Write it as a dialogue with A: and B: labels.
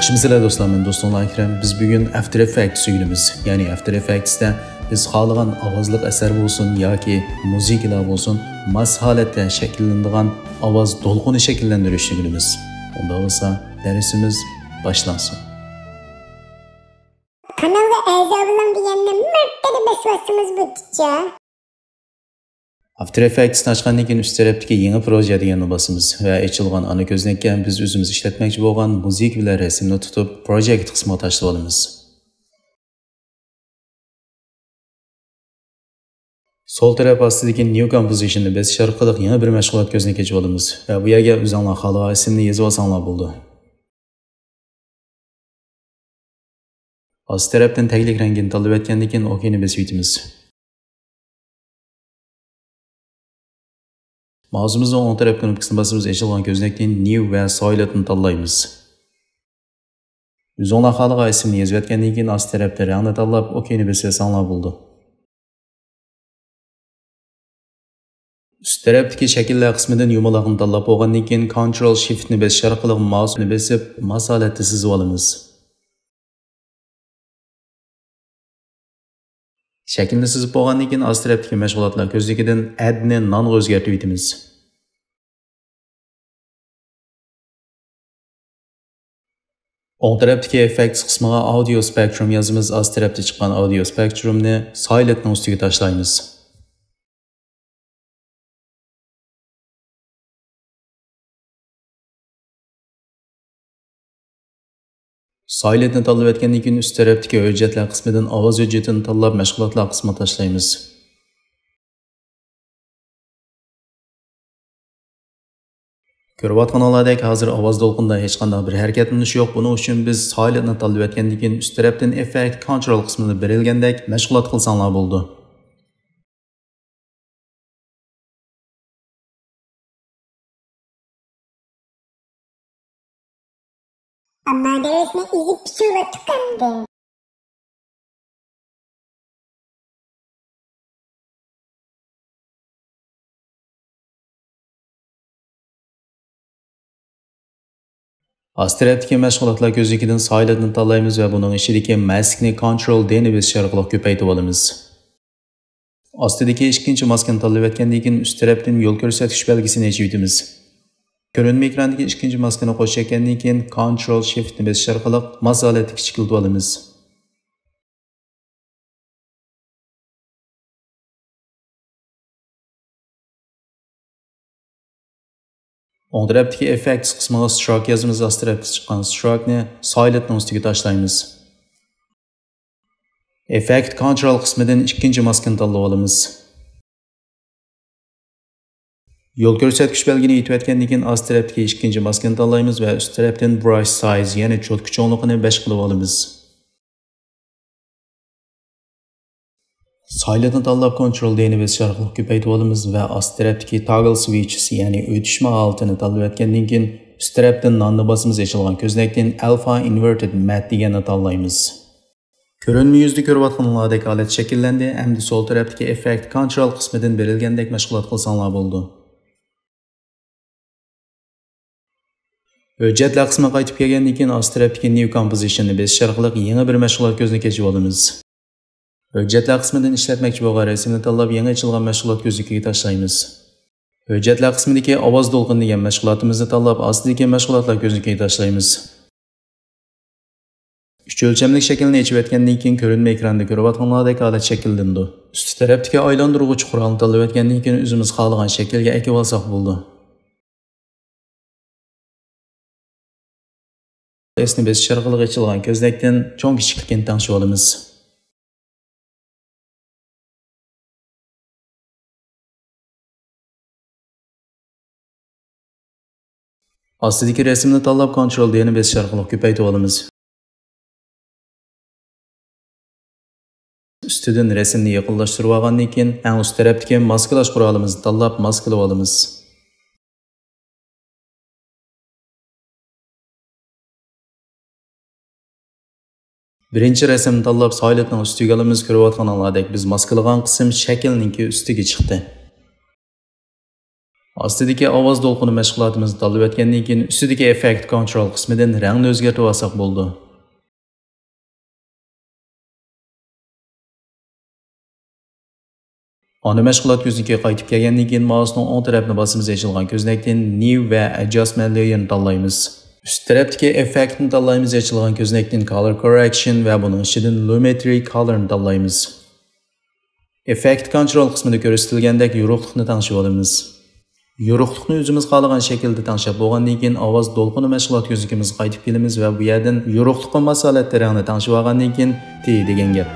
A: Yaxshimisilar do'stlar, men do'stim Akram. Biz bugun After Effects o'yinimiz, ya'ni After Effects'da biz xohlagan ovozli asar bo'lsin yoki musiqalar bo'lsin, mas holatda shakllanadigan ovoz to'lqini shakllantirishni o'yinimiz. Unda bo'lsa, darsimiz boshlansin.
B: Kanalga a'zo bo'ling deganni martaba bossangiz bo'tcha.
A: After Effects açqandan keyin üst tarafdagi yangi proje deganni bosamiz va ochilgan ana ko'znakdan biz o'zimiz ishlatmoqchi bo'lgan musiqa bilan rasmni tutib, project qismiga tashlab olamiz. Sol taraf ostidagi New Composition'ni besish orqali yangi bir mashg'ulot ko'zini kechib olamiz va bu yerga o'zingizlar xohlagan ismni yozib olsanglar bo'ldi. Ost tarafdan taglik rangini tanlab etgandan keyin OK'ni besib o'tamiz. Mouse'umuzning o'ng taraf knopkasini bosib ochilgan ko'znakdan New va Silent'ni tanlaymiz. O'zingizlar xohlagan ismni yozib etgandan keyin ost tarafda rangni tanlab OK'ni besib olsanglar bo'ldi. Üst tarafdagi shakllar qismidan yumaloqni tanlab bo'lgandan keyin Ctrl Shift'ni bosish orqali mouse'ni besib masolatni chizib olamiz. Shaklni chizib bo'lgandan keyin ost tarafdagi mashg'ulotlar ko'zligidan Add'ni nonga o'zgartirib etamiz. O'ng tarafdagi Effects qismiga Audio Spectrum yozamiz. Ost tarafda chiqqan Audio Spectrumni Silent'ning ustiga tashlaymiz. Silent'ni tanlab etgandan keyin üst tarafdagi hujjatlar qismidan ovoz hujjatini tanlab mashg'ulotlar qismiga tashlaymiz. Ko'rayotganinglardek hozir ovoz to'lqinida hech qanday bir harakatlanish yo'q. Buning uchun biz Silent'ni tanlab etgandan keyin üst tarafdan Effect Control qismini berilgandek mashg'ulot qilsanglar bo'ldi.
B: Amma dersni izib pishirib tuqandi.
A: Ost tarafdagi mashg'ulotlar ko'zligidan Silent'ni tanlaymiz va buning ichidagi maskni Ctrl D ni bosish orqali ko'paytirib olamiz. Ostidagi ikkinchi maskani tanlab etgandan keyin üst tarafdan yo'l ko'rsatkich belgisini ochib o'tamiz. Ko'rinma ekrandagi ikkinchi maskani qo'shgandan keyin Ctrl Shift ni bosish orqali masolatni kichiklatib olamiz. O'ng tarafdagi Effects qismiga Stroke yozamiz. Ost tarafda chiqqan Stroke'ni Silent'ning ustiga tashlaymiz. Effect Control qismidan ikkinchi maskani tanlab olamiz. Yo'l ko'rsatkich belgini yetib etgandan keyin ost tarafdagi ikkinchi maskani tanlaymiz va üst tarafdan Brush Size, ya'ni cho'tki cho'nligini 5 qilib olamiz. Silent'ni tanlab Ctrl D ni bosish orqali ko'paytirib olamiz va ost tarafdagi Toggle Switches, ya'ni o'tishma holatini tanlab etgandan keyin üst tarafdan nonni bosimiz ochilgan ko'znakdan Alpha Inverted Matte deganni tanlaymiz. Ko'rinma yuzda ko'rayotganinglardek holat shakllandi. Endi sol tarafdagi Effect Control qismidan berilgandek mashg'ulot qilsanglar bo'ldi. Hujjatlar qismiga qaytib kelgandan keyin ost tarafdagi New Composition'ni besish orqali yangi bir mashg'ulot ko'zini kechib olamiz. Hujjatlar qismidan ishlatmoqchi bo'lgan rasmni tanlab yangi ochilgan mashg'ulot ko'zligiga tashlaymiz. Hujjatlar qismidagi ovoz to'lqini degan mashg'ulotimizni tanlab ostidagi mashg'ulotlar ko'zligiga tashlaymiz. 3 o'lchamlik shaklni ochib etgandan keyin ko'rinma ekranda ko'rayotganinglardek holat shakllandi. Ust tarafdagi aylantiruvchi qurolni tanlab etgandan keyin o'zimiz xohlagan shaklga ekib olsak bo'ldi. Esni besish orqali ochilgan ko'znakdan cho'ng kichiklikni tanishib olamiz. Ostidagi rasmni tanlab Ctrl D ni bosish orqali ko'paytirib olamiz. Ustidan rasmni yaqinlashtirib olgandan keyin eng ust tarafdagi maskalash qurolimizni tanlab maskalab olamiz. Birinchi rasmni tanlab Silent'ning ustiga olamiz. Ko'rayotganinglardek biz maskalagan qism shaklninki ustiga chiqdi. Ostidagi ovoz to'lqini mashg'ulotimizni tanlab o'tgandan keyin ustidagi effect control qismidan rangni o'zgartirib olsak bo'ldi. Ana mashg'ulot ko'znikiga qaytib kelgandan keyin mousening o'ng tarafini bosimiz ochilgan ko'znakdan New va Adjustment Layer'ni tanlaymiz. Üst tarafdagi effektni tanlaymiz, ochilgan ko'znakdan Color Correction va buning ichidan Lumetri Color'ni tanlaymiz. Effect Control qismida ko'rsatilgandek yorug'likni tanlab olamiz. Yorug'likni o'zimiz xohlagan shaklda tanlab bo'lgandan keyin ovoz to'lqini mashg'ulot ko'znikimizga qaytib kelamiz va bu yerdan yorug'likqa masolat rangni tanlab olgandan keyin T degan gap.